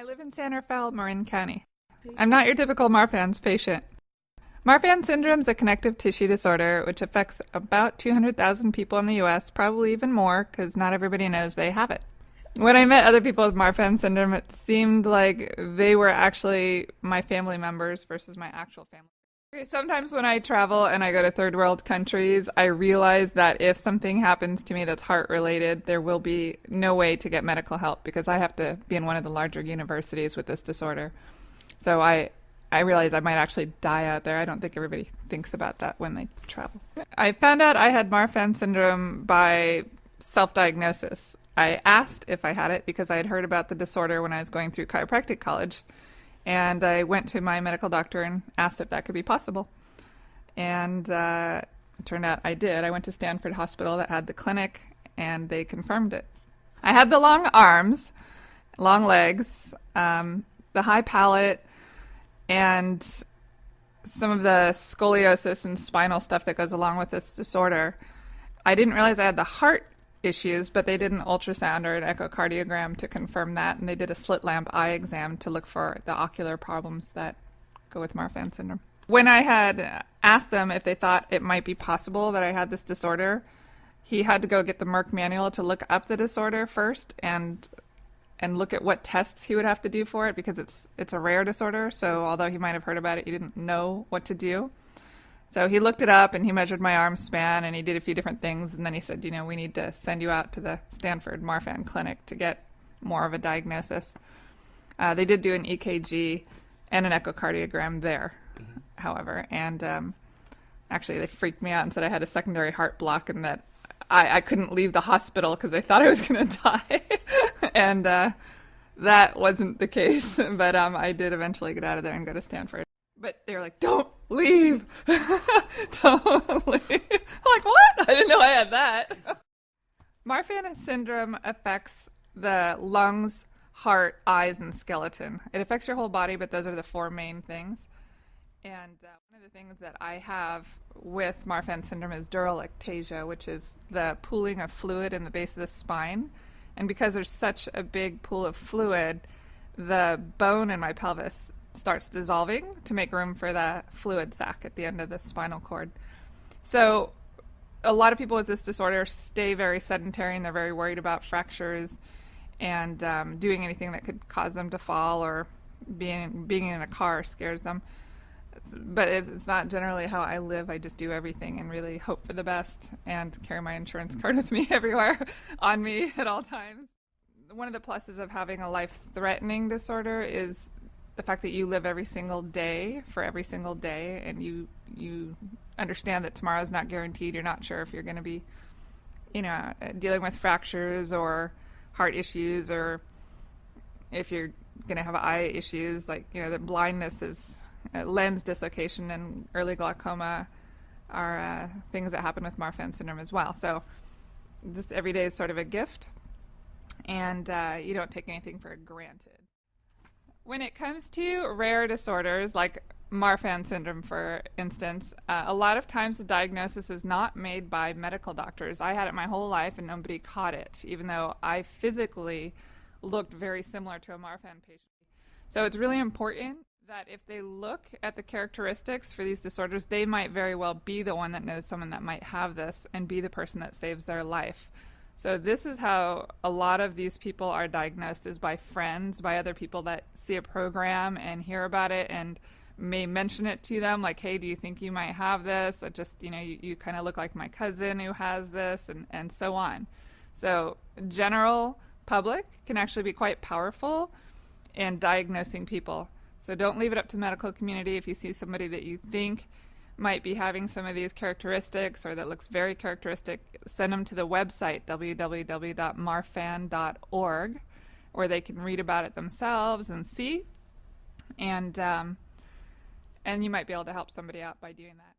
I live in San Rafael, Marin County. I'm not your typical Marfan's patient. Marfan syndrome is a connective tissue disorder which affects about 200,000 people in the U.S., probably even more because not everybody knows they have it. When I met other people with Marfan syndrome, it seemed like they were actually my family members versus my actual family. Sometimes when I travel and I go to third world countries, I realize that if something happens to me that's heart related, there will be no way to get medical help because I have to be in one of the larger universities with this disorder. So I realize I might actually die out there. I don't think everybody thinks about that when they travel. I found out I had Marfan syndrome by self-diagnosis. I asked if I had it because I had heard about the disorder when I was going through chiropractic college. And I went to my medical doctor and asked if that could be possible. And it turned out I did. I went to Stanford Hospital that had the clinic, and they confirmed it. I had the long arms, long legs, the high palate, and some of the scoliosis and spinal stuff that goes along with this disorder. I didn't realize I had the heart issues, but they did an ultrasound or an echocardiogram to confirm that, and they did a slit lamp eye exam to look for the ocular problems that go with Marfan syndrome. When I had asked them if they thought it might be possible that I had this disorder, he had to go get the Merck manual to look up the disorder first and look at what tests he would have to do for it because it's a rare disorder. So although he might have heard about it, he didn't know what to do. So he looked it up and he measured my arm span and he did a few different things. And then he said, we need to send you out to the Stanford Marfan clinic to get more of a diagnosis. They did do an EKG and an echocardiogram there, however. And actually they freaked me out and said I had a secondary heart block and that I couldn't leave the hospital because they thought I was going to die. And that wasn't the case. But I did eventually get out of there and go to Stanford. But they were like, don't leave. Don't leave. I'm like, what? I didn't know I had that. Marfan syndrome affects the lungs, heart, eyes, and skeleton. It affects your whole body, but those are the four main things. And one of the things that I have with Marfan syndrome is dural ectasia, which is the pooling of fluid in the base of the spine. And because there's such a big pool of fluid, the bone in my pelvis starts dissolving to make room for the fluid sac at the end of the spinal cord. So a lot of people with this disorder stay very sedentary and they're very worried about fractures and doing anything that could cause them to fall or being in a car scares them. But it's not generally how I live. I just do everything and really hope for the best and carry my insurance card with me everywhere on me at all times. One of the pluses of having a life-threatening disorder is the fact that you live every single day for every single day, and you understand that tomorrow's not guaranteed. You're not sure if you're going to be, dealing with fractures or heart issues, or if you're going to have eye issues, like, the blindness is lens dislocation and early glaucoma are things that happen with Marfan syndrome as well. So just every day is sort of a gift, and you don't take anything for granted. When it comes to rare disorders like Marfan syndrome, for instance, a lot of times the diagnosis is not made by medical doctors. I had it my whole life and nobody caught it, even though I physically looked very similar to a Marfan patient. So it's really important that if they look at the characteristics for these disorders, they might very well be the one that knows someone that might have this and be the person that saves their life. So this is how a lot of these people are diagnosed, is by friends, by other people that see a program and hear about it and may mention it to them, like, hey, do you think you might have this? It just, you kind of look like my cousin who has this, and so on. So general public can actually be quite powerful in diagnosing people. So don't leave it up to the medical community. If you see somebody that you think might be having some of these characteristics or that looks very characteristic, send them to the website www.marfan.org, where they can read about it themselves and see, and you might be able to help somebody out by doing that.